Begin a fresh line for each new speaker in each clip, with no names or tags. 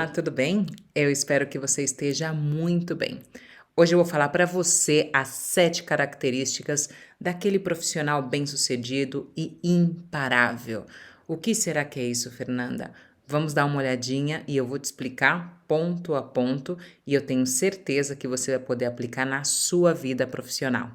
Olá, tudo bem? Eu espero que você esteja muito bem. Hoje eu vou falar para você as 7 características daquele profissional bem-sucedido e imparável. O que será que é isso, Fernanda? Vamos dar uma olhadinha e eu vou te explicar ponto a ponto e eu tenho certeza que você vai poder aplicar na sua vida profissional.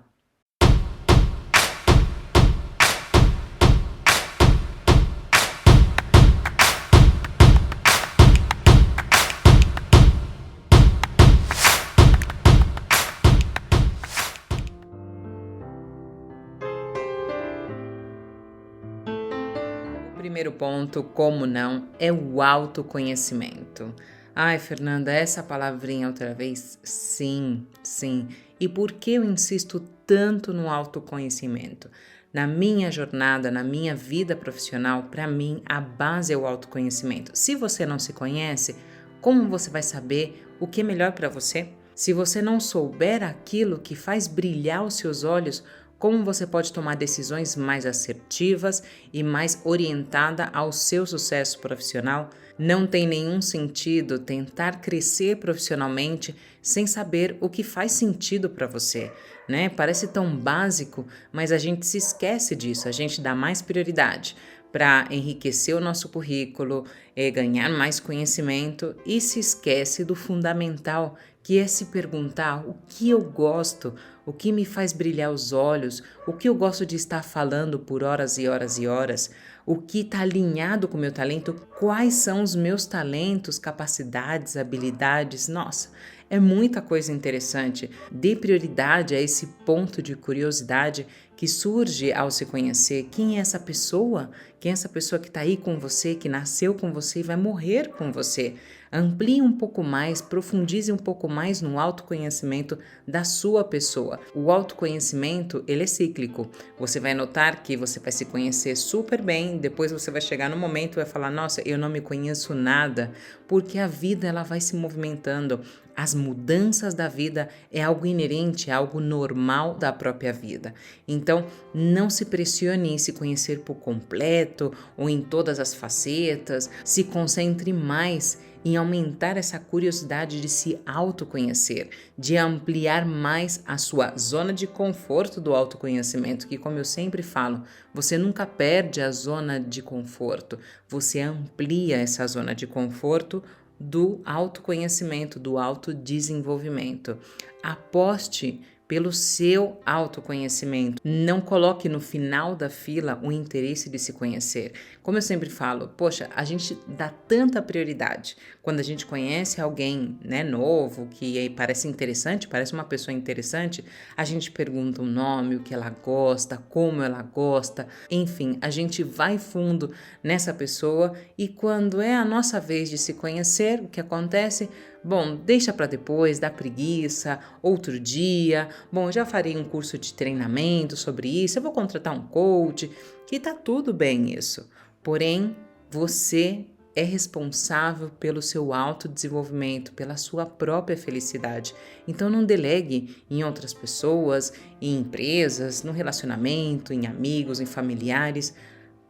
O primeiro ponto, como não, é o autoconhecimento. Ai, Fernanda, essa palavrinha outra vez? Sim, sim. E por que eu insisto tanto no autoconhecimento? Na minha jornada, na minha vida profissional, para mim, a base é o autoconhecimento. Se você não se conhece, como você vai saber o que é melhor para você? Se você não souber aquilo que faz brilhar os seus olhos, como você pode tomar decisões mais assertivas e mais orientada ao seu sucesso profissional? Não tem nenhum sentido tentar crescer profissionalmente sem saber o que faz sentido para você, né? Parece tão básico, mas a gente se esquece disso, a gente dá mais prioridade para enriquecer o nosso currículo, ganhar mais conhecimento e se esquece do fundamental, que é se perguntar o que eu gosto, o que me faz brilhar os olhos, o que eu gosto de estar falando por horas e horas e horas, o que está alinhado com o meu talento, quais são os meus talentos, capacidades, habilidades. Nossa, é muita coisa interessante. Dê prioridade a esse ponto de curiosidade que surge ao se conhecer. Quem é essa pessoa? Quem é essa pessoa que está aí com você, que nasceu com você e vai morrer com você? Amplie um pouco mais, profundize um pouco mais no autoconhecimento da sua pessoa. O autoconhecimento, ele é cíclico. Você vai notar que você vai se conhecer super bem, depois você vai chegar no momento e vai falar: "Nossa, eu não me conheço nada", porque a vida ela vai se movimentando. As mudanças da vida é algo inerente, é algo normal da própria vida. Então, não se pressione em se conhecer por completo ou em todas as facetas. Se concentre mais em aumentar essa curiosidade de se autoconhecer, de ampliar mais a sua zona de conforto do autoconhecimento, que, como eu sempre falo, você nunca perde a zona de conforto, você amplia essa zona de conforto do autoconhecimento, do autodesenvolvimento. Aposte pelo seu autoconhecimento. Não coloque no final da fila o interesse de se conhecer. Como eu sempre falo, poxa, a gente dá tanta prioridade quando a gente conhece alguém, né, novo, que parece interessante, parece uma pessoa interessante, a gente pergunta o nome, o que ela gosta, como ela gosta, enfim, a gente vai fundo nessa pessoa e quando é a nossa vez de se conhecer, o que acontece? Bom, deixa para depois, dá preguiça, outro dia. Bom, eu já farei um curso de treinamento sobre isso, eu vou contratar um coach, que tá tudo bem isso. Porém, você é responsável pelo seu autodesenvolvimento, pela sua própria felicidade. Então não delegue em outras pessoas, em empresas, no relacionamento, em amigos, em familiares.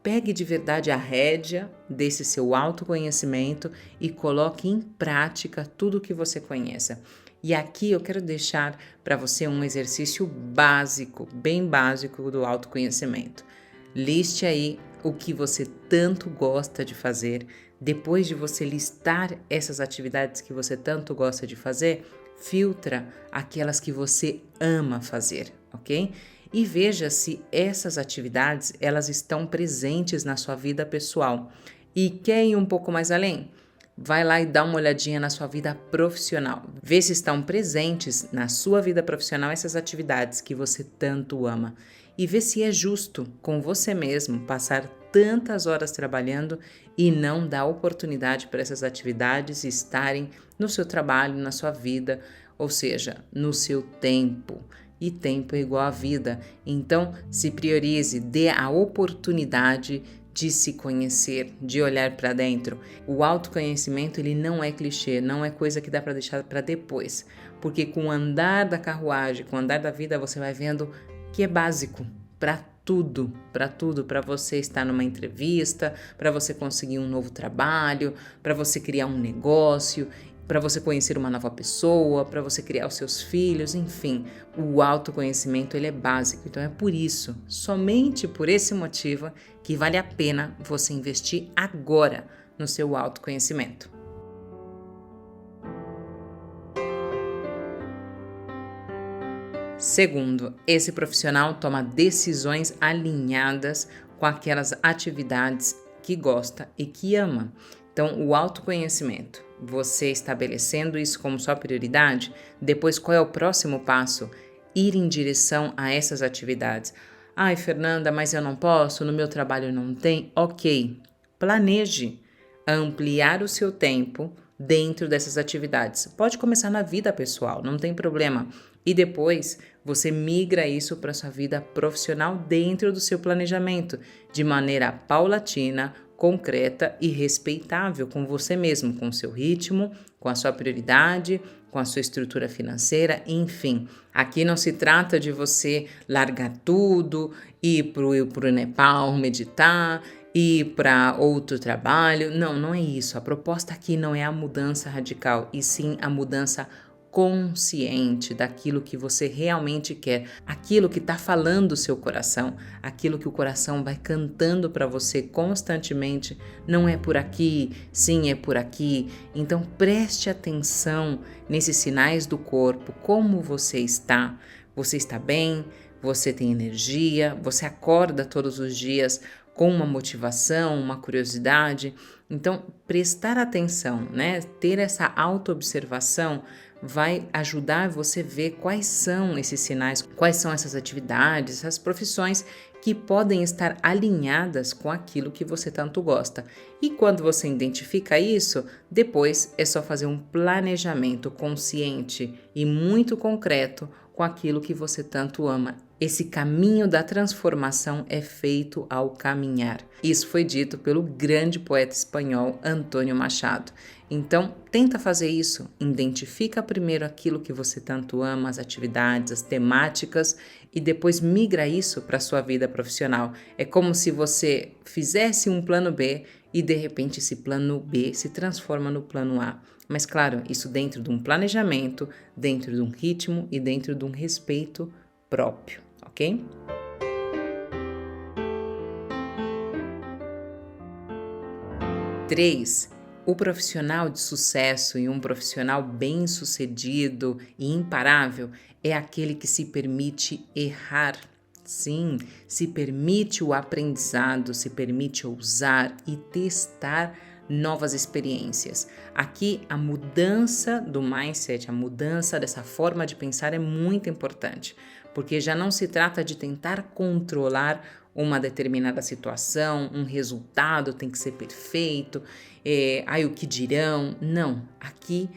Pegue de verdade a rédea desse seu autoconhecimento e coloque em prática tudo o que você conheça. E aqui eu quero deixar para você um exercício básico, bem básico do autoconhecimento. Liste aí o que você tanto gosta de fazer. Depois de você listar essas atividades que você tanto gosta de fazer, filtra aquelas que você ama fazer, ok? E veja se essas atividades elas estão presentes na sua vida pessoal. E quer ir um pouco mais além? Vai lá e dá uma olhadinha na sua vida profissional. Vê se estão presentes na sua vida profissional essas atividades que você tanto ama. E vê se é justo com você mesmo passar tantas horas trabalhando e não dar oportunidade para essas atividades estarem no seu trabalho, na sua vida, ou seja, no seu tempo. E tempo é igual a vida. Então, se priorize, dê a oportunidade de se conhecer, de olhar para dentro. O autoconhecimento, ele não é clichê, não é coisa que dá para deixar para depois. Porque com o andar da carruagem, com o andar da vida, você vai vendo que é básico para para você estar numa entrevista, para você conseguir um novo trabalho, para você criar um negócio, para você conhecer uma nova pessoa, para você criar os seus filhos, enfim, o autoconhecimento ele é básico. Então é por isso, somente por esse motivo, que vale a pena você investir agora no seu autoconhecimento. Segundo, esse profissional toma decisões alinhadas com aquelas atividades que gosta e que ama. Então, o autoconhecimento, você estabelecendo isso como sua prioridade, depois qual é o próximo passo? Ir em direção a essas atividades. Ai, Fernanda, mas eu não posso, no meu trabalho não tem. Ok, planeje ampliar o seu tempo dentro dessas atividades. Pode começar na vida pessoal, não tem problema. E depois você migra isso para sua vida profissional dentro do seu planejamento, de maneira paulatina, concreta e respeitável com você mesmo, com o seu ritmo, com a sua prioridade, com a sua estrutura financeira, enfim. Aqui não se trata de você largar tudo, ir para o Nepal meditar, ir para outro trabalho. Não, não é isso. A proposta aqui não é a mudança radical, e sim a mudança consciente daquilo que você realmente quer, aquilo que está falando o seu coração, aquilo que o coração vai cantando para você constantemente, não é por aqui, sim, é por aqui. Então preste atenção nesses sinais do corpo, como você está bem, você tem energia, você acorda todos os dias com uma motivação, uma curiosidade. Então prestar atenção, né? Ter essa autoobservação vai ajudar você a ver quais são esses sinais, quais são essas atividades, essas profissões que podem estar alinhadas com aquilo que você tanto gosta. E quando você identifica isso, depois é só fazer um planejamento consciente e muito concreto com aquilo que você tanto ama. Esse caminho da transformação é feito ao caminhar. Isso foi dito pelo grande poeta espanhol Antonio Machado. Então, tenta fazer isso. Identifica primeiro aquilo que você tanto ama, as atividades, as temáticas, e depois migra isso para a sua vida profissional. É como se você fizesse um plano B e, de repente, esse plano B se transforma no plano A. Mas, claro, isso dentro de um planejamento, dentro de um ritmo e dentro de um respeito próprio, ok? Três. O profissional de sucesso e um profissional bem-sucedido e imparável é aquele que se permite errar. Sim, se permite o aprendizado, se permite ousar e testar novas experiências. Aqui a mudança do mindset, a mudança dessa forma de pensar é muito importante, porque já não se trata de tentar controlar uma determinada situação, um resultado tem que ser perfeito, o que dirão? Não, aqui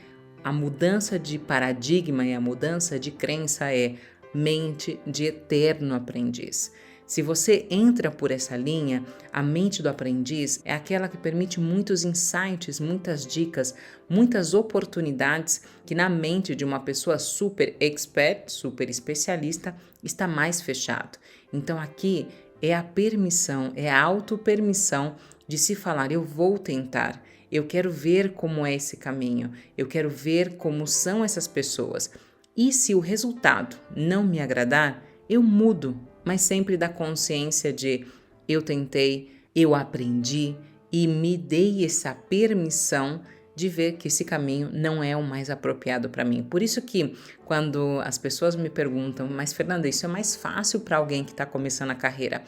a mudança de paradigma e a mudança de crença é mente de eterno aprendiz. Se você entra por essa linha, a mente do aprendiz é aquela que permite muitos insights, muitas dicas, muitas oportunidades que na mente de uma pessoa super expert, super especialista, está mais fechado. Então aqui é a permissão, é a autopermissão de se falar, eu vou tentar, eu quero ver como é esse caminho, eu quero ver como são essas pessoas. E se o resultado não me agradar, eu mudo, mas sempre da consciência de eu tentei, eu aprendi e me dei essa permissão de ver que esse caminho não é o mais apropriado para mim. Por isso que quando as pessoas me perguntam, mas Fernanda, isso é mais fácil para alguém que está começando a carreira?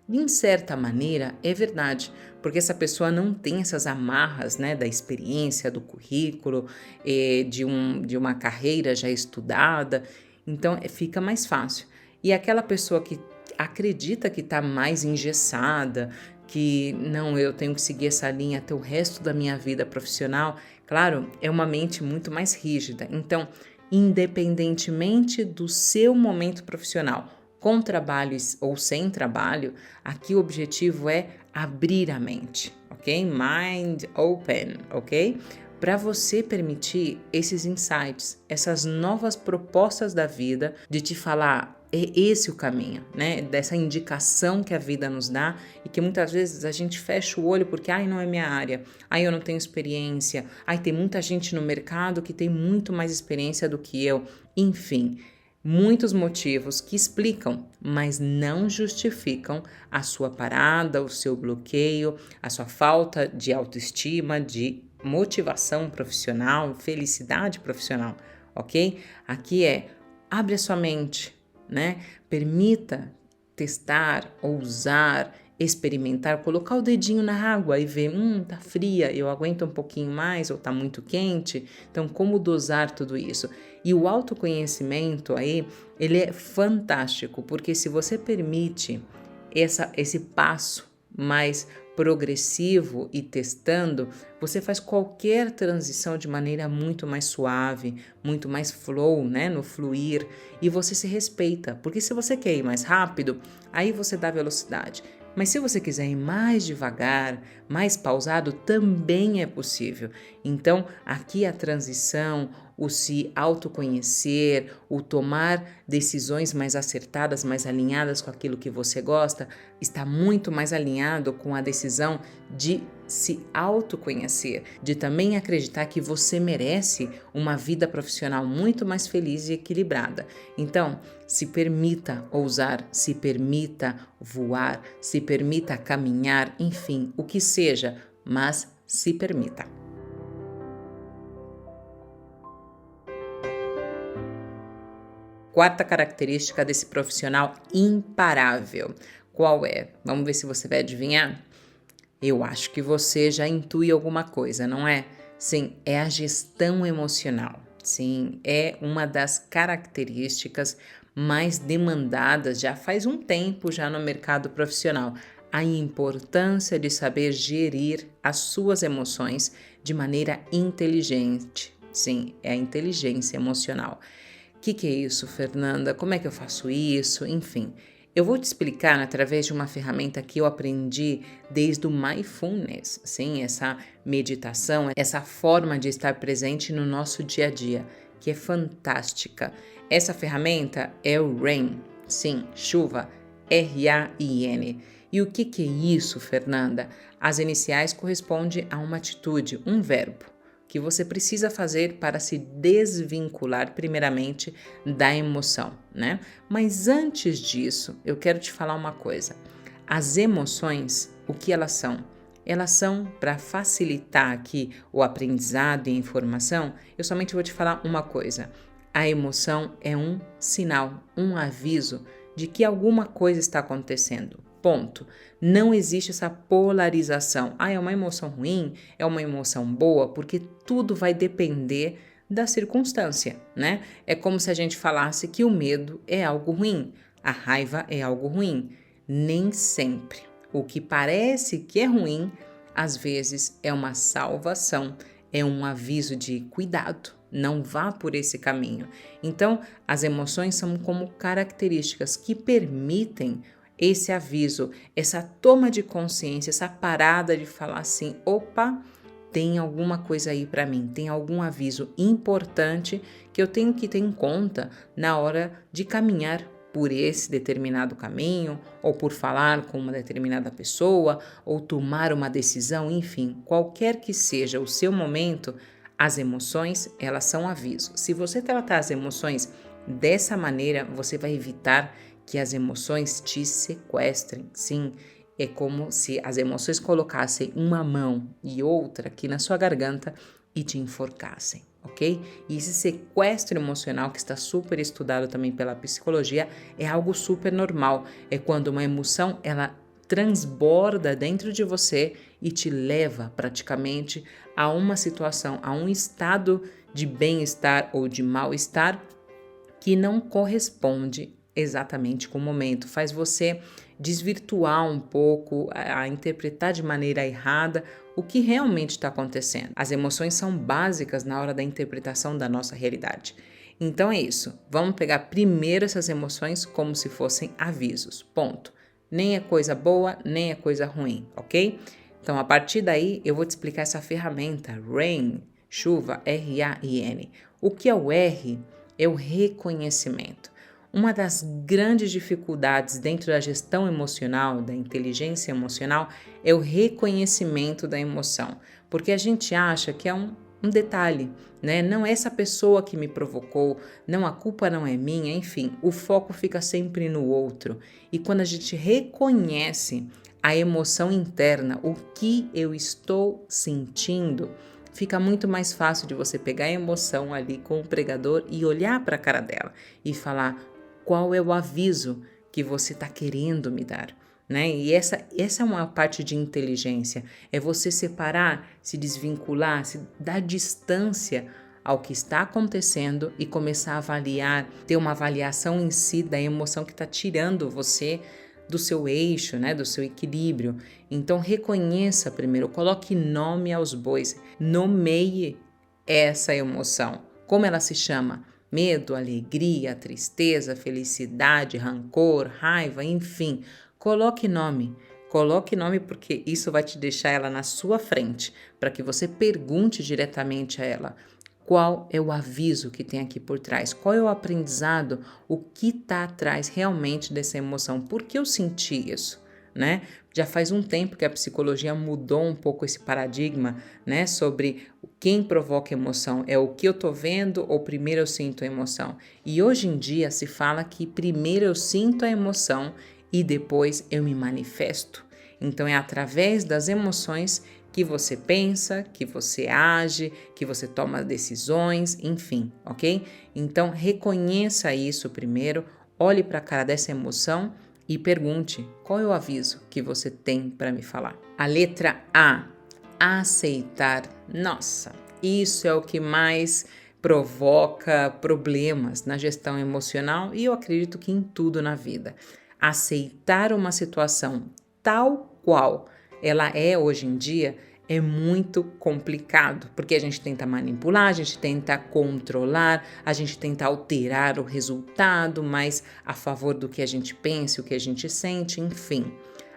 De certa maneira, é verdade, porque essa pessoa não tem essas amarras, né, da experiência, do currículo, de uma carreira já estudada, então fica mais fácil. E aquela pessoa que acredita que está mais engessada, que não, eu tenho que seguir essa linha até o resto da minha vida profissional, claro, é uma mente muito mais rígida. Então, independentemente do seu momento profissional, com trabalho ou sem trabalho, aqui o objetivo é abrir a mente, ok? Mind open, ok? Para você permitir esses insights, essas novas propostas da vida de te falar, é esse o caminho, né? Dessa indicação que a vida nos dá e que muitas vezes a gente fecha o olho porque, ai, não é minha área, ai, eu não tenho experiência, ai, tem muita gente no mercado que tem muito mais experiência do que eu, enfim. Muitos motivos que explicam, mas não justificam a sua parada, o seu bloqueio, a sua falta de autoestima, de motivação profissional, felicidade profissional, ok? Aqui abre a sua mente, né? Permita testar, ousar, experimentar, colocar o dedinho na água e ver, tá fria, eu aguento um pouquinho mais ou tá muito quente. Então, como dosar tudo isso? E o autoconhecimento aí, ele é fantástico, porque se você permite esse passo mais progressivo e testando, você faz qualquer transição de maneira muito mais suave, muito mais flow, né, no fluir, e você se respeita, porque se você quer ir mais rápido, aí você dá velocidade. Mas se você quiser ir mais devagar, mais pausado, também é possível. Então, aqui a transição, o se autoconhecer, o tomar decisões mais acertadas, mais alinhadas com aquilo que você gosta, está muito mais alinhado com a decisão de se autoconhecer, de também acreditar que você merece uma vida profissional muito mais feliz e equilibrada. Então, se permita ousar, se permita voar, se permita caminhar, enfim, o que seja, mas se permita. Quarta característica desse profissional imparável. Qual é? Vamos ver se você vai adivinhar? Eu acho que você já intui alguma coisa, não é? Sim, é a gestão emocional. Sim, é uma das características mais demandadas já faz um tempo já no mercado profissional. A importância de saber gerir as suas emoções de maneira inteligente. Sim, é a inteligência emocional. O que é isso, Fernanda? Como é que eu faço isso? Enfim, eu vou te explicar através de uma ferramenta que eu aprendi desde o Mindfulness, sim, essa meditação, essa forma de estar presente no nosso dia a dia, que é fantástica. Essa ferramenta é o RAIN, sim, chuva, R-A-I-N. E o que é isso, Fernanda? As iniciais correspondem a uma atitude, um verbo que você precisa fazer para se desvincular primeiramente da emoção, né? Mas antes disso, eu quero te falar uma coisa. As emoções, o que elas são? Elas são para facilitar aqui o aprendizado e a informação. Eu somente vou te falar uma coisa. A emoção é um sinal, um aviso de que alguma coisa está acontecendo. Ponto. Não existe essa polarização. É uma emoção ruim? É uma emoção boa? Porque tudo vai depender da circunstância, né? É como se a gente falasse que o medo é algo ruim, a raiva é algo ruim. Nem sempre. O que parece que é ruim, às vezes é uma salvação, é um aviso de cuidado. Não vá por esse caminho. Então, as emoções são como características que permitem esse aviso, essa toma de consciência, essa parada de falar assim, opa, tem alguma coisa aí para mim, tem algum aviso importante que eu tenho que ter em conta na hora de caminhar por esse determinado caminho, ou por falar com uma determinada pessoa, ou tomar uma decisão, enfim, qualquer que seja o seu momento, as emoções, elas são aviso. Se você tratar as emoções dessa maneira, você vai evitar que as emoções te sequestrem. Sim, é como se as emoções colocassem uma mão e outra aqui na sua garganta e te enforcassem, ok? E esse sequestro emocional, que está super estudado também pela psicologia, é algo super normal. É quando uma emoção, ela transborda dentro de você e te leva praticamente a uma situação, a um estado de bem-estar ou de mal-estar que não corresponde exatamente com o momento, faz você desvirtuar um pouco, a interpretar de maneira errada o que realmente está acontecendo. As emoções são básicas na hora da interpretação da nossa realidade. Então é isso, vamos pegar primeiro essas emoções como se fossem avisos, ponto. Nem é coisa boa, nem é coisa ruim, ok? Então a partir daí eu vou te explicar essa ferramenta, RAIN, chuva, R-A-I-N. O que é o R? É o reconhecimento. Uma das grandes dificuldades dentro da gestão emocional, da inteligência emocional, é o reconhecimento da emoção, porque a gente acha que é um detalhe, né? Não é essa pessoa que me provocou, não, a culpa não é minha, enfim, o foco fica sempre no outro. E quando a gente reconhece a emoção interna, o que eu estou sentindo, fica muito mais fácil de você pegar a emoção ali com o pregador e olhar para a cara dela e falar qual é o aviso que você está querendo me dar. Né? E essa é uma parte de inteligência, é você separar, se desvincular, se dar distância ao que está acontecendo e começar a avaliar, ter uma avaliação em si da emoção que está tirando você do seu eixo, né, do seu equilíbrio. Então reconheça primeiro, coloque nome aos bois, nomeie essa emoção. Como ela se chama? Medo, alegria, tristeza, felicidade, rancor, raiva, enfim. Coloque nome porque isso vai te deixar ela na sua frente, para que você pergunte diretamente a ela qual é o aviso que tem aqui por trás, qual é o aprendizado, o que está atrás realmente dessa emoção, por que eu senti isso, né? Já faz um tempo que a psicologia mudou um pouco esse paradigma, né, sobre quem provoca emoção, é o que eu tô vendo ou primeiro eu sinto a emoção. E hoje em dia se fala que primeiro eu sinto a emoção e depois eu me manifesto. Então é através das emoções que você pensa, que você age, que você toma decisões, enfim, ok? Então reconheça isso primeiro, olhe para a cara dessa emoção e pergunte qual é o aviso que você tem para me falar. A letra A, aceitar. Nossa, isso é o que mais provoca problemas na gestão emocional e eu acredito que em tudo na vida. Aceitar uma situação tal qual ela é hoje em dia é muito complicado, porque a gente tenta manipular, a gente tenta controlar, a gente tenta alterar o resultado, mas a favor do que a gente pensa, o que a gente sente, enfim.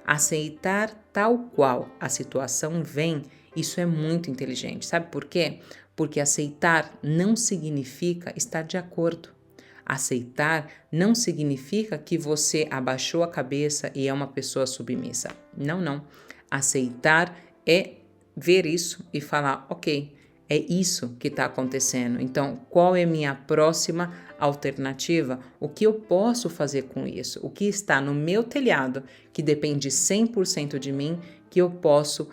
Aceitar tal qual a situação vem, isso é muito inteligente. Sabe por quê? Porque aceitar não significa estar de acordo. Aceitar não significa que você abaixou a cabeça e é uma pessoa submissa. Não, não. Aceitar é ver isso e falar, ok, é isso que está acontecendo. Então, qual é a minha próxima alternativa? O que eu posso fazer com isso? O que está no meu telhado, que depende 100% de mim, que eu posso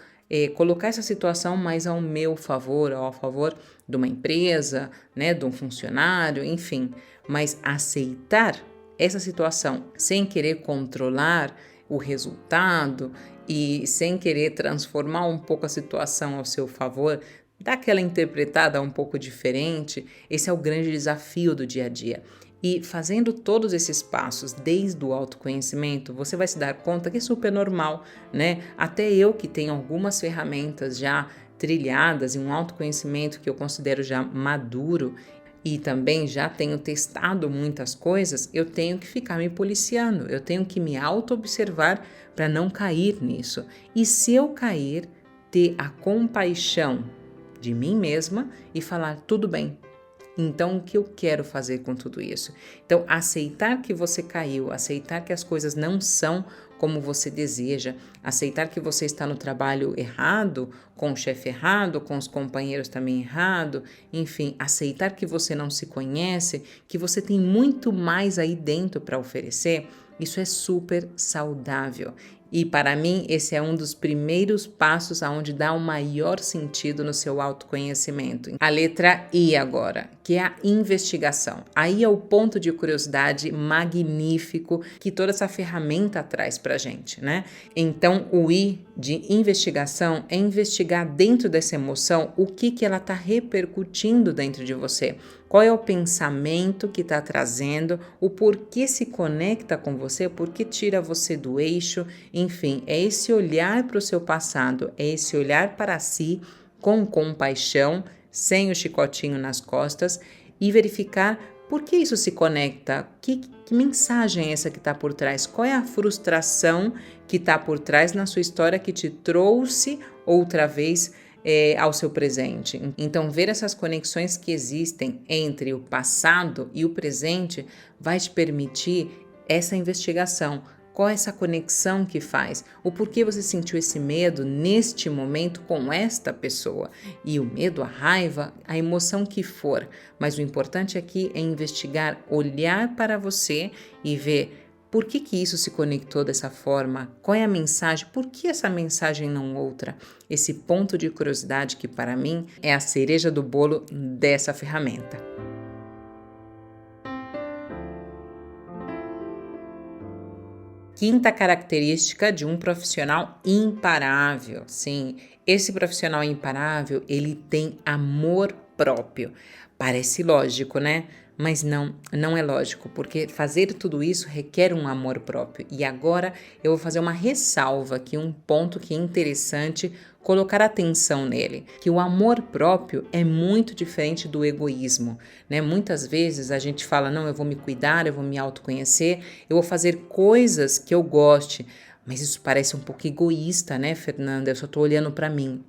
colocar essa situação mais ao meu favor, ao favor de uma empresa, né, de um funcionário, enfim. Mas aceitar essa situação sem querer controlar o resultado e sem querer transformar um pouco a situação ao seu favor, dar aquela interpretada um pouco diferente, esse é o grande desafio do dia a dia. E fazendo todos esses passos desde o autoconhecimento, você vai se dar conta que é super normal, né? Até eu que tenho algumas ferramentas já trilhadas e um autoconhecimento que eu considero já maduro e também já tenho testado muitas coisas, eu tenho que ficar me policiando, eu tenho que me auto-observar para não cair nisso. E se eu cair, ter a compaixão de mim mesma e falar, tudo bem, então o que eu quero fazer com tudo isso? Então, aceitar que você caiu, aceitar que as coisas não são como você deseja, aceitar que você está no trabalho errado, com o chefe errado, com os companheiros também errado, enfim, aceitar que você não se conhece, que você tem muito mais aí dentro para oferecer, isso é super saudável. E para mim, esse é um dos primeiros passos aonde dá o maior sentido no seu autoconhecimento. A letra I agora, que é a investigação. Aí é o ponto de curiosidade magnífico que toda essa ferramenta traz pra gente, né? Então, o I de investigação é investigar dentro dessa emoção o que ela tá repercutindo dentro de você. Qual é o pensamento que está trazendo, o porquê se conecta com você, o porquê tira você do eixo, enfim, é esse olhar para o seu passado, é esse olhar para si com compaixão, sem o chicotinho nas costas e verificar por que isso se conecta, que mensagem é essa que está por trás, qual é a frustração que está por trás na sua história que te trouxe outra vez ao seu presente. Então, ver essas conexões que existem entre o passado e o presente vai te permitir essa investigação. Qual é essa conexão que faz? O porquê você sentiu esse medo neste momento com esta pessoa? E o medo, a raiva, a emoção que for. Mas o importante aqui é investigar, olhar para você e ver por que isso se conectou dessa forma, qual é a mensagem, por que essa mensagem não outra? Esse ponto de curiosidade que para mim é a cereja do bolo dessa ferramenta. Quinta característica de um profissional imparável. Sim, esse profissional imparável, ele tem amor próprio. Parece lógico, né? Mas não é lógico, porque fazer tudo isso requer um amor próprio. E agora eu vou fazer uma ressalva aqui, um ponto que é interessante colocar atenção nele, que o amor próprio é muito diferente do egoísmo, né? Muitas vezes a gente fala, não, eu vou me cuidar, eu vou me autoconhecer, eu vou fazer coisas que eu goste, mas isso parece um pouco egoísta, né, Fernanda? Eu só tô olhando para mim.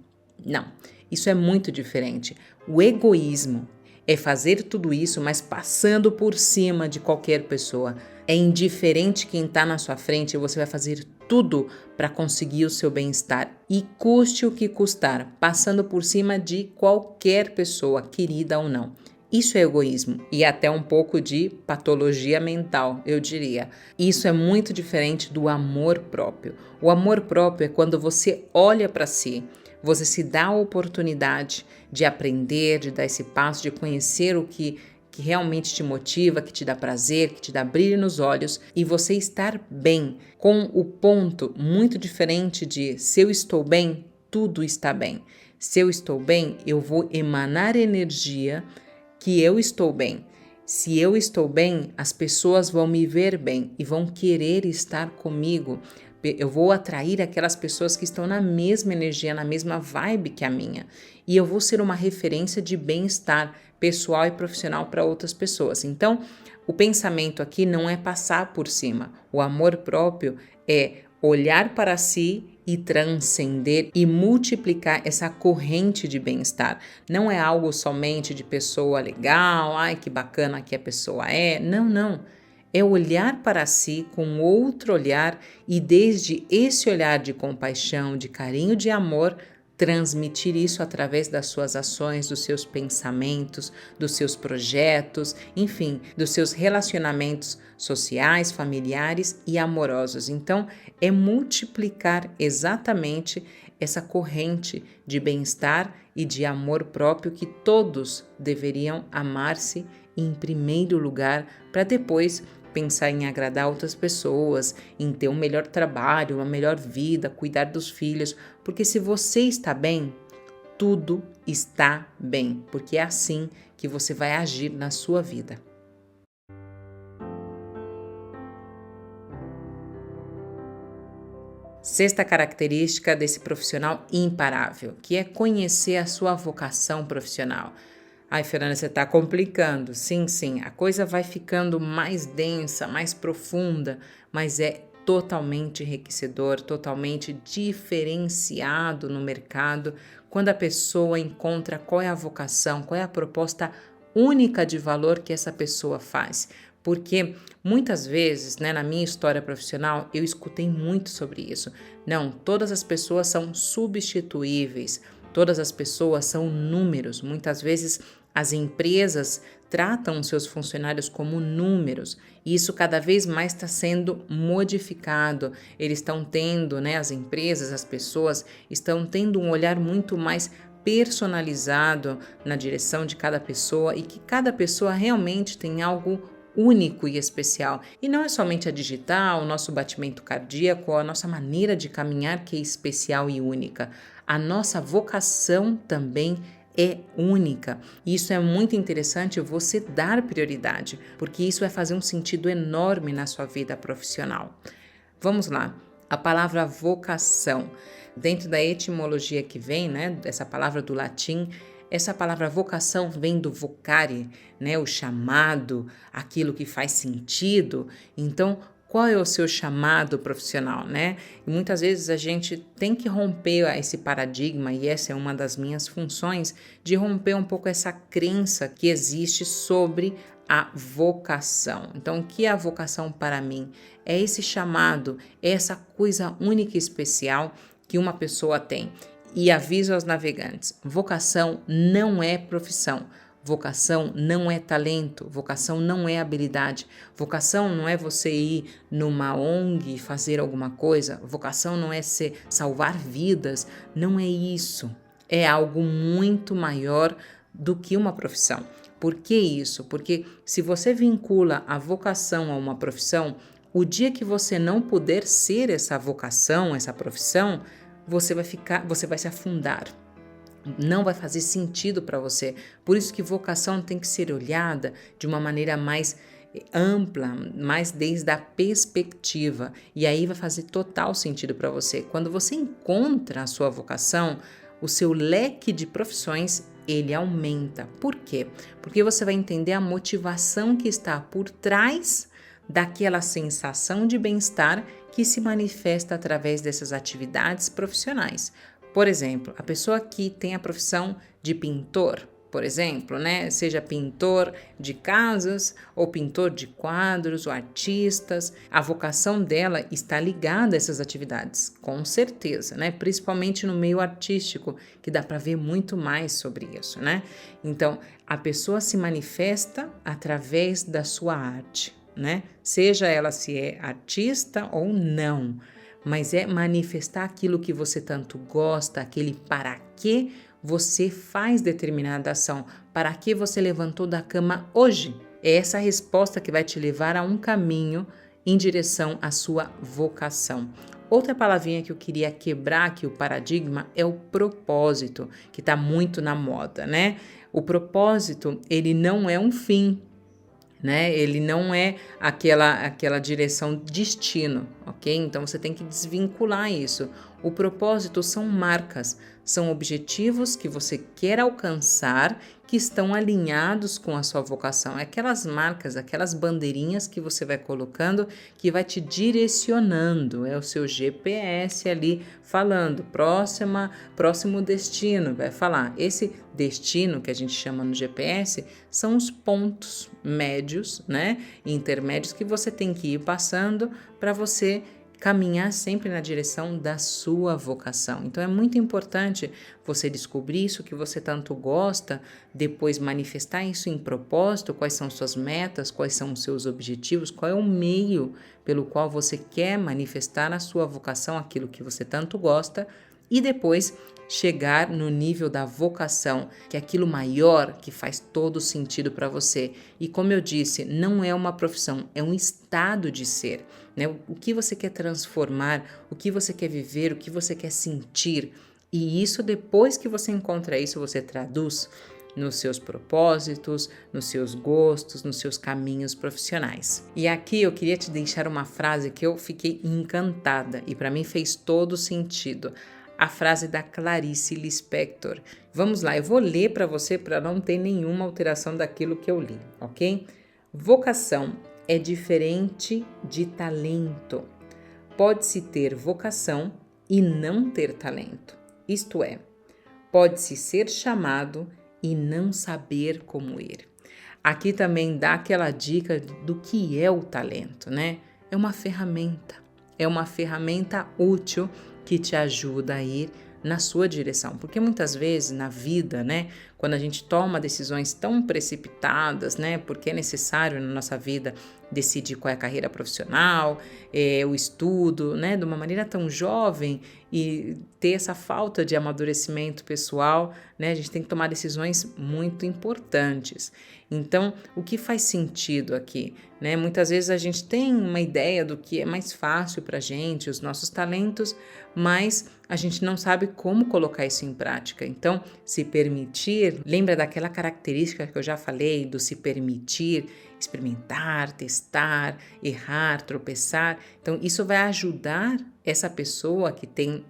Não, isso é muito diferente. O egoísmo é fazer tudo isso, mas passando por cima de qualquer pessoa. É indiferente quem está na sua frente, você vai fazer tudo para conseguir o seu bem-estar e custe o que custar, passando por cima de qualquer pessoa, querida ou não. Isso é egoísmo e até um pouco de patologia mental, eu diria. Isso é muito diferente do amor próprio. O amor próprio é quando você olha para si, você se dá a oportunidade de aprender, de dar esse passo, de conhecer o que realmente te motiva, que te dá prazer, que te dá brilho nos olhos e você estar bem, com o ponto muito diferente de se eu estou bem, tudo está bem. Se eu estou bem, eu vou emanar energia que eu estou bem. Se eu estou bem, as pessoas vão me ver bem e vão querer estar comigo. Eu vou atrair aquelas pessoas que estão na mesma energia, na mesma vibe que a minha. E eu vou ser uma referência de bem-estar pessoal e profissional para outras pessoas. Então, o pensamento aqui não é passar por cima. O amor próprio é olhar para si e transcender e multiplicar essa corrente de bem-estar. Não é algo somente de pessoa legal, ai que bacana que a pessoa é. Não. É olhar para si com outro olhar e desde esse olhar de compaixão, de carinho, de amor, transmitir isso através das suas ações, dos seus pensamentos, dos seus projetos, enfim, dos seus relacionamentos sociais, familiares e amorosos. Então, é multiplicar exatamente essa corrente de bem-estar e de amor próprio que todos deveriam amar-se em primeiro lugar, para depois pensar em agradar outras pessoas, em ter um melhor trabalho, uma melhor vida, cuidar dos filhos, porque se você está bem, tudo está bem, porque é assim que você vai agir na sua vida. Sexta característica desse profissional imparável, que é conhecer a sua vocação profissional. Ai, Fernanda, você está complicando. Sim, a coisa vai ficando mais densa, mais profunda, mas é totalmente enriquecedor, totalmente diferenciado no mercado quando a pessoa encontra qual é a vocação, qual é a proposta única de valor que essa pessoa faz. Porque muitas vezes, né, na minha história profissional, eu escutei muito sobre isso. Não, todas as pessoas são substituíveis, todas as pessoas são números. Muitas vezes as empresas tratam seus funcionários como números e isso cada vez mais está sendo modificado. Eles estão tendo, né, as empresas, as pessoas estão tendo um olhar muito mais personalizado na direção de cada pessoa e que cada pessoa realmente tem algo único e especial. E não é somente a digital, o nosso batimento cardíaco, a nossa maneira de caminhar que é especial e única. A nossa vocação também é única. E isso é muito interessante você dar prioridade, porque isso vai fazer um sentido enorme na sua vida profissional. Vamos lá. A palavra vocação, dentro da etimologia que vem, né, dessa palavra do latim, essa palavra vocação vem do vocare, né, o chamado, aquilo que faz sentido. Então, Qual é o seu chamado profissional, né? E muitas vezes a gente tem que romper esse paradigma, e essa é uma das minhas funções, de romper um pouco essa crença que existe sobre a vocação. Então, o que é a vocação para mim? É esse chamado, é essa coisa única e especial que uma pessoa tem. E aviso aos navegantes, vocação não é profissão. Vocação não é talento, vocação não é habilidade, vocação não é você ir numa ONG e fazer alguma coisa, vocação não é salvar vidas, não é isso. É algo muito maior do que uma profissão. Por que isso? Porque se você vincula a vocação a uma profissão, o dia que você não puder ser essa vocação, essa profissão, você vai se afundar. Não vai fazer sentido para você. Por isso que vocação tem que ser olhada de uma maneira mais ampla, mais desde a perspectiva. E aí vai fazer total sentido para você. Quando você encontra a sua vocação, o seu leque de profissões, ele aumenta. Por quê? Porque você vai entender a motivação que está por trás daquela sensação de bem-estar que se manifesta através dessas atividades profissionais. Por exemplo, a pessoa que tem a profissão de pintor, por exemplo, né? Seja pintor de casas ou pintor de quadros ou artistas, a vocação dela está ligada a essas atividades, com certeza, né? Principalmente no meio artístico, que dá para ver muito mais sobre isso, né? Então, a pessoa se manifesta através da sua arte, né? Seja ela se é artista ou não, mas é manifestar aquilo que você tanto gosta, aquele para que você faz determinada ação, para que você levantou da cama hoje. É essa resposta que vai te levar a um caminho em direção à sua vocação. Outra palavrinha que eu queria quebrar aqui o paradigma é o propósito, que está muito na moda, né? O propósito, ele não é um fim, né? Ele não é aquela direção destino, ok? Então você tem que desvincular isso. O propósito são marcas, são objetivos que você quer alcançar, que estão alinhados com a sua vocação. É aquelas marcas, aquelas bandeirinhas que você vai colocando, que vai te direcionando. É o seu GPS ali falando, próximo destino. Vai falar, esse destino que a gente chama no GPS são os pontos médios, né? Intermédios que você tem que ir passando para você caminhar sempre na direção da sua vocação. Então é muito importante você descobrir isso que você tanto gosta, depois manifestar isso em propósito, quais são suas metas, quais são os seus objetivos, qual é o meio pelo qual você quer manifestar a sua vocação, aquilo que você tanto gosta, e depois chegar no nível da vocação, que é aquilo maior que faz todo sentido para você. E como eu disse, não é uma profissão, é um estado de ser, né? O que você quer transformar, o que você quer viver, o que você quer sentir. E isso, depois que você encontra isso, você traduz nos seus propósitos, nos seus gostos, nos seus caminhos profissionais. E aqui eu queria te deixar uma frase que eu fiquei encantada e para mim fez todo sentido. A frase da Clarice Lispector. Vamos lá, eu vou ler para você para não ter nenhuma alteração daquilo que eu li, ok? Vocação é diferente de talento. Pode-se ter vocação e não ter talento. Isto é, pode-se ser chamado e não saber como ir. Aqui também dá aquela dica do que é o talento, né? É uma ferramenta útil que te ajuda a ir na sua direção. Porque muitas vezes na vida, né, quando a gente toma decisões tão precipitadas, né, porque é necessário na nossa vida decidir qual é a carreira profissional, o estudo, né, de uma maneira tão jovem e ter essa falta de amadurecimento pessoal, né, a gente tem que tomar decisões muito importantes. Então, o que faz sentido aqui, né? Muitas vezes a gente tem uma ideia do que é mais fácil para a gente, os nossos talentos, mas a gente não sabe como colocar isso em prática. Então, se permitir, lembra daquela característica que eu já falei, do se permitir, experimentar, testar, desgastar, errar, tropeçar. Então, isso vai ajudar essa pessoa que tem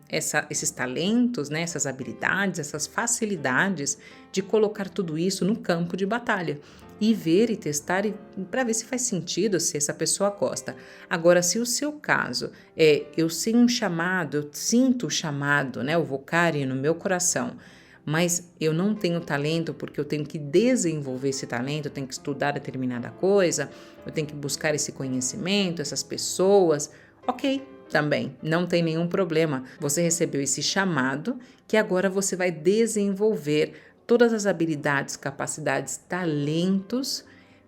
esses talentos, né, essas habilidades, essas facilidades de colocar tudo isso no campo de batalha e ver e testar para ver se faz sentido, se essa pessoa gosta. Agora, se o seu caso é eu sei um chamado, eu sinto o chamado, né, o vocário no meu coração, mas eu não tenho talento porque eu tenho que desenvolver esse talento, eu tenho que estudar determinada coisa, eu tenho que buscar esse conhecimento, essas pessoas, ok, também, não tem nenhum problema. Você recebeu esse chamado que agora você vai desenvolver todas as habilidades, capacidades, talentos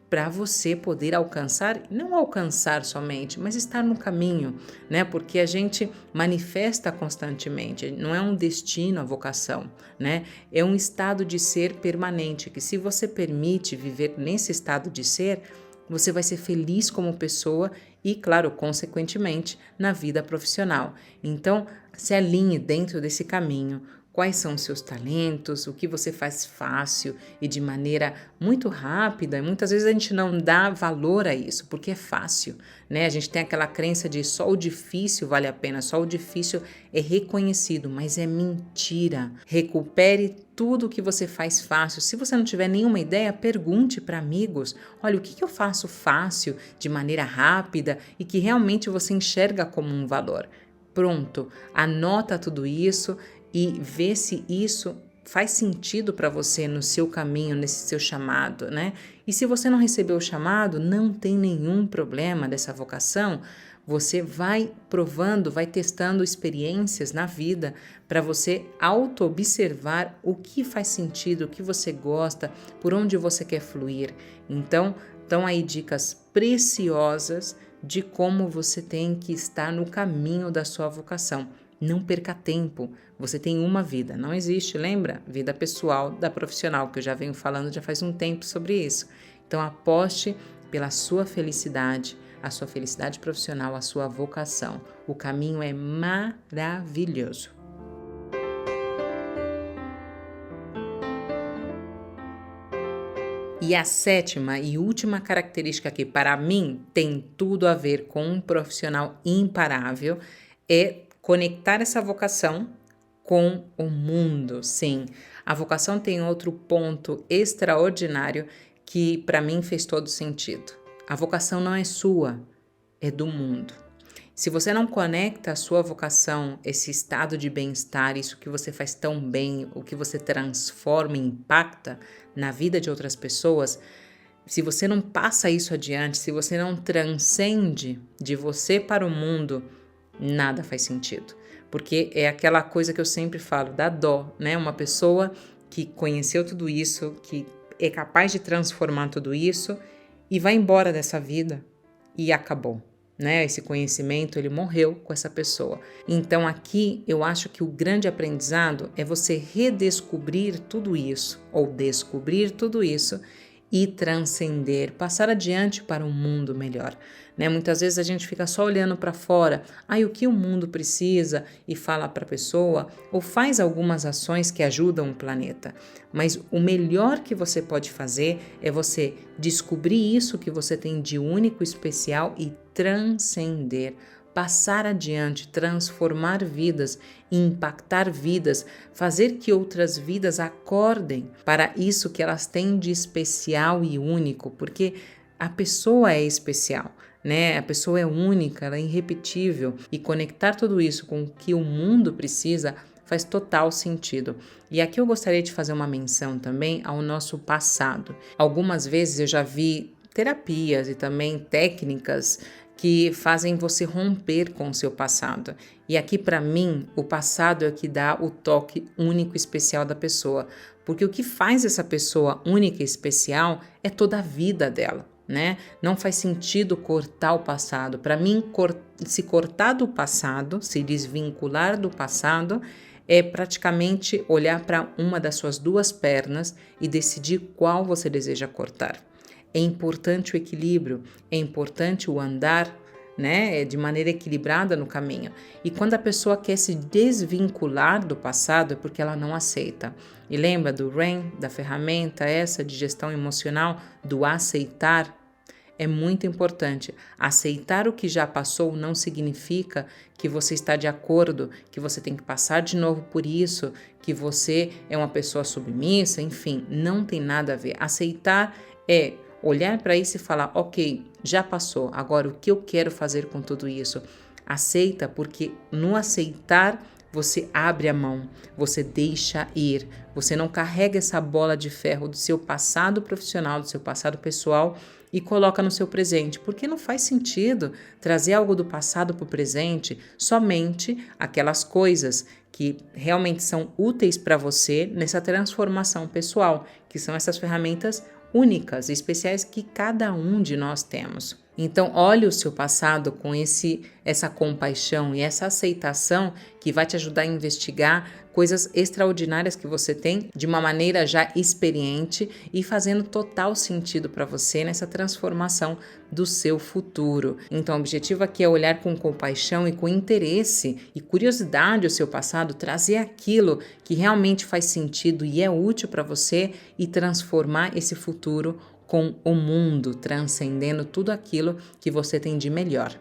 para você poder alcançar, não alcançar somente, mas estar no caminho, né? Porque a gente manifesta constantemente, não é um destino a vocação, né? É um estado de ser permanente, que se você permite viver nesse estado de ser, você vai ser feliz como pessoa e, claro, consequentemente, na vida profissional. Então, se alinhe dentro desse caminho. Quais são os seus talentos, o que você faz fácil e de maneira muito rápida. E muitas vezes a gente não dá valor a isso, porque é fácil, né? A gente tem aquela crença de só o difícil vale a pena, só o difícil é reconhecido, mas é mentira. Recupere tudo que você faz fácil. Se você não tiver nenhuma ideia, pergunte para amigos. Olha, o que eu faço fácil, de maneira rápida e que realmente você enxerga como um valor. Pronto, anota tudo isso e vê se isso faz sentido para você no seu caminho, nesse seu chamado, né? E se você não recebeu o chamado, não tem nenhum problema dessa vocação. Você vai provando, vai testando experiências na vida para você auto-observar o que faz sentido, o que você gosta, por onde você quer fluir. Então, estão aí dicas preciosas de como você tem que estar no caminho da sua vocação. Não perca tempo, você tem uma vida, não existe, lembra? Vida pessoal da profissional, que eu já venho falando já faz um tempo sobre isso. Então aposte pela sua felicidade, a sua felicidade profissional, a sua vocação. O caminho é maravilhoso. E a sétima e última característica que para mim tem tudo a ver com um profissional imparável é conectar essa vocação com o mundo. Sim, a vocação tem outro ponto extraordinário que para mim fez todo sentido. A vocação não é sua, é do mundo. Se você não conecta a sua vocação, esse estado de bem-estar, isso que você faz tão bem, o que você transforma e impacta na vida de outras pessoas, se você não passa isso adiante, se você não transcende de você para o mundo, nada faz sentido. Porque é aquela coisa que eu sempre falo, dá dó, né? Uma pessoa que conheceu tudo isso, que é capaz de transformar tudo isso e vai embora dessa vida e acabou. Né? Esse conhecimento, ele morreu com essa pessoa. Então aqui eu acho que o grande aprendizado é você redescobrir tudo isso, ou descobrir tudo isso e transcender, passar adiante para um mundo melhor. Né? Muitas vezes a gente fica só olhando para fora, o que o mundo precisa e fala para a pessoa, ou faz algumas ações que ajudam o planeta. Mas o melhor que você pode fazer é você descobrir isso que você tem de único, especial e transcender, passar adiante, transformar vidas, impactar vidas, fazer que outras vidas acordem para isso que elas têm de especial e único, porque a pessoa é especial, né? A pessoa é única, ela é irrepetível e conectar tudo isso com o que o mundo precisa faz total sentido. E aqui eu gostaria de fazer uma menção também ao nosso passado. Algumas vezes eu já vi terapias e também técnicas que fazem você romper com o seu passado. E aqui, para mim, o passado é o que dá o toque único e especial da pessoa. Porque o que faz essa pessoa única e especial é toda a vida dela, né? Não faz sentido cortar o passado. Para mim, se cortar do passado, se desvincular do passado, é praticamente olhar para uma das suas duas pernas e decidir qual você deseja cortar. É importante o equilíbrio, é importante o andar, né, de maneira equilibrada no caminho. E quando a pessoa quer se desvincular do passado é porque ela não aceita. E lembra do REM, da ferramenta essa de gestão emocional, do aceitar? é muito importante. Aceitar o que já passou não significa que você está de acordo, que você tem que passar de novo por isso, que você é uma pessoa submissa, enfim, não tem nada a ver. Aceitar é olhar para isso e falar, ok, já passou, agora o que eu quero fazer com tudo isso? Aceita, porque no aceitar você abre a mão, você deixa ir, você não carrega essa bola de ferro do seu passado profissional, do seu passado pessoal e coloca no seu presente, porque não faz sentido trazer algo do passado para o presente, somente aquelas coisas que realmente são úteis para você nessa transformação pessoal, que são essas ferramentas únicas, especiais que cada um de nós temos. Então, olhe o seu passado com essa compaixão e essa aceitação que vai te ajudar a investigar coisas extraordinárias que você tem de uma maneira já experiente e fazendo total sentido para você nessa transformação do seu futuro. Então, o objetivo aqui é olhar com compaixão e com interesse e curiosidade o seu passado, trazer aquilo que realmente faz sentido e é útil para você e transformar esse futuro com o mundo, transcendendo tudo aquilo que você tem de melhor.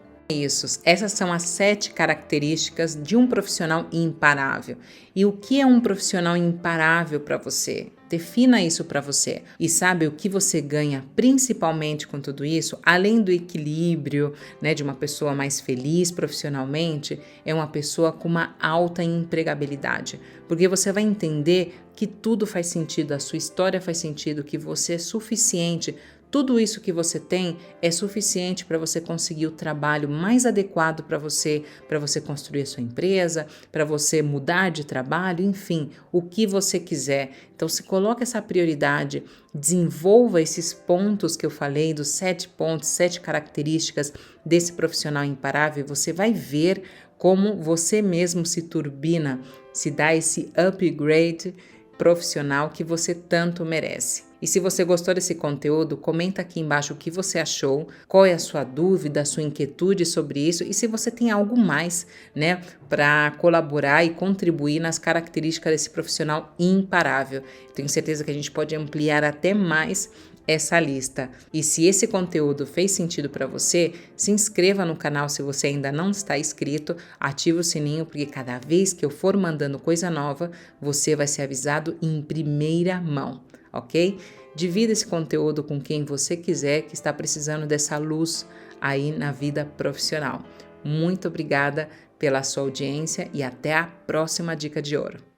Essas são as 7 características de um profissional imparável. E o que é um profissional imparável para você? Defina isso para você. E sabe o que você ganha principalmente com tudo isso? Além do equilíbrio, né, de uma pessoa mais feliz profissionalmente, é uma pessoa com uma alta empregabilidade. Porque você vai entender que tudo faz sentido, a sua história faz sentido, que você é suficiente. Tudo isso que você tem é suficiente para você conseguir o trabalho mais adequado para você construir a sua empresa, para você mudar de trabalho, enfim, o que você quiser. Então, se coloca essa prioridade, desenvolva esses pontos que eu falei, dos 7 pontos, 7 características desse profissional imparável, você vai ver como você mesmo se turbina, se dá esse upgrade profissional que você tanto merece. E se você gostou desse conteúdo, comenta aqui embaixo o que você achou, qual é a sua dúvida, a sua inquietude sobre isso e se você tem algo mais, né, para colaborar e contribuir nas características desse profissional imparável. Tenho certeza que a gente pode ampliar até mais essa lista. E se esse conteúdo fez sentido para você, se inscreva no canal se você ainda não está inscrito, ative o sininho porque cada vez que eu for mandando coisa nova, você vai ser avisado em primeira mão, ok? Divida esse conteúdo com quem você quiser que está precisando dessa luz aí na vida profissional. Muito obrigada pela sua audiência e até a próxima dica de ouro.